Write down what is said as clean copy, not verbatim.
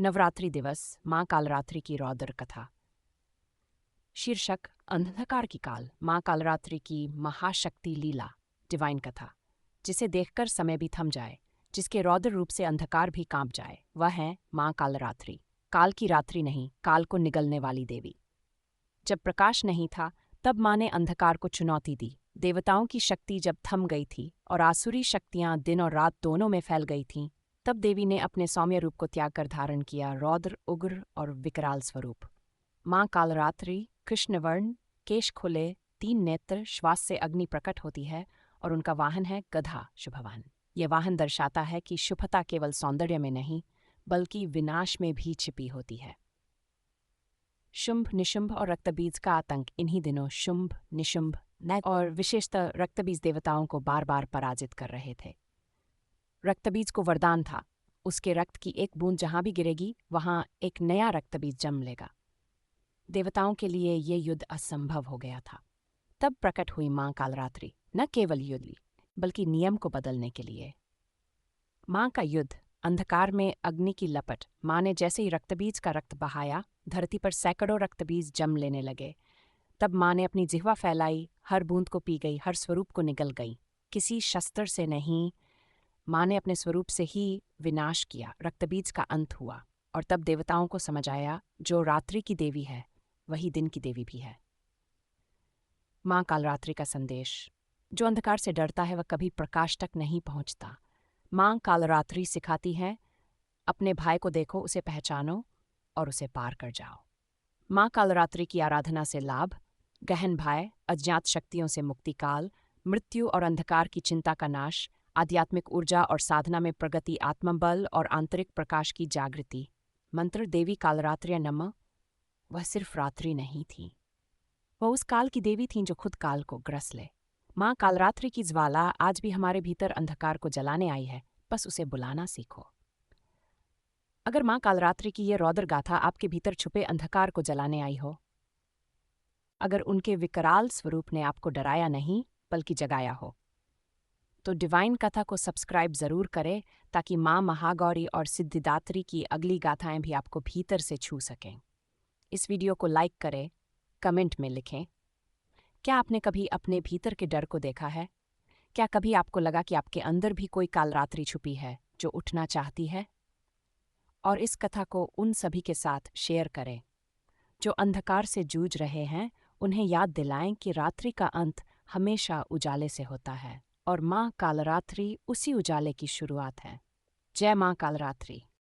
नवरात्रि दिवस माँ कालरात्रि की रौद्र कथा। शीर्षक अंधकार की काल, माँ कालरात्रि की महाशक्ति लीला, डिवाइन कथा। जिसे देखकर समय भी थम जाए, जिसके रौद्र रूप से अंधकार भी कांप जाए, वह है माँ कालरात्रि। काल की रात्रि नहीं, काल को निगलने वाली देवी। जब प्रकाश नहीं था, तब माँ ने अंधकार को चुनौती दी। देवताओं की शक्ति जब थम गई थी और आसुरी शक्तियां दिन और रात दोनों में फैल गई थीं, तब देवी ने अपने सौम्य रूप को त्याग कर धारण किया रौद्र, उग्र और विकराल स्वरूप। माँ कालरात्रि कृष्णवर्ण, केश खुले, 3 नेत्र, श्वास से अग्नि प्रकट होती है और उनका वाहन है गधा, शुभवाहन। यह वाहन दर्शाता है कि शुभता केवल सौंदर्य में नहीं, बल्कि विनाश में भी छिपी होती है। शुंभ, निशुंभ और रक्तबीज का आतंक इन्हीं दिनों शुंभ, निशुंभ और विशेषतः रक्तबीज देवताओं को बार बार पराजित कर रहे थे। रक्तबीज को वरदान था, उसके रक्त की एक बूंद जहां भी गिरेगी, वहां एक नया रक्तबीज जन्म लेगा। देवताओं के लिए ये युद्ध असंभव हो गया था। तब प्रकट हुई माँ कालरात्रि, न केवल युद्ध बल्कि नियम को बदलने के लिए। माँ का युद्ध, अंधकार में अग्नि की लपट। माँ ने जैसे ही रक्तबीज का रक्त बहाया, धरती पर सैकड़ों रक्तबीज जम लेने लगे। तब माँ ने अपनी जिह्वा फैलाई, हर बूंद को पी गई, हर स्वरूप को निगल गई। किसी शस्त्र से नहीं, माँ ने अपने स्वरूप से ही विनाश किया। रक्तबीज का अंत हुआ और तब देवताओं को समझ आया, जो रात्रि की देवी है वही दिन की देवी भी है। माँ कालरात्रि का संदेश, जो अंधकार से डरता है वह कभी प्रकाश तक नहीं पहुंचता। माँ कालरात्रि सिखाती है, अपने भाई को देखो, उसे पहचानो और उसे पार कर जाओ। माँ कालरात्रि की आराधना से लाभ, गहन भय, अज्ञात शक्तियों से मुक्ति, काल, मृत्यु और अंधकार की चिंता का नाश, आध्यात्मिक ऊर्जा और साधना में प्रगति, आत्मबल और आंतरिक प्रकाश की जागृति। मंत्र देवी कालरात्रि नमः। वह सिर्फ रात्रि नहीं थी, वह उस काल की देवी थीं जो खुद काल को ग्रस ले। माँ कालरात्रि की ज्वाला आज भी हमारे भीतर अंधकार को जलाने आई है, बस उसे बुलाना सीखो। अगर माँ कालरात्रि की ये रौद्र गाथा आपके भीतर छुपे अंधकार को जलाने आई हो, अगर उनके विकराल स्वरूप ने आपको डराया नहीं बल्कि जगाया हो, तो डिवाइन कथा को सब्सक्राइब जरूर करें, ताकि माँ महागौरी और सिद्धिदात्री की अगली गाथाएं भी आपको भीतर से छू सकें। इस वीडियो को लाइक करें, कमेंट में लिखें, क्या आपने कभी अपने भीतर के डर को देखा है? क्या कभी आपको लगा कि आपके अंदर भी कोई कालरात्रि छुपी है जो उठना चाहती है? और इस कथा को उन सभी के साथ शेयर करें जो अंधकार से जूझ रहे हैं। उन्हें याद दिलाएं कि रात्रि का अंत हमेशा उजाले से होता है और माँ कालरात्रि उसी उजाले की शुरुआत है। जय माँ कालरात्रि।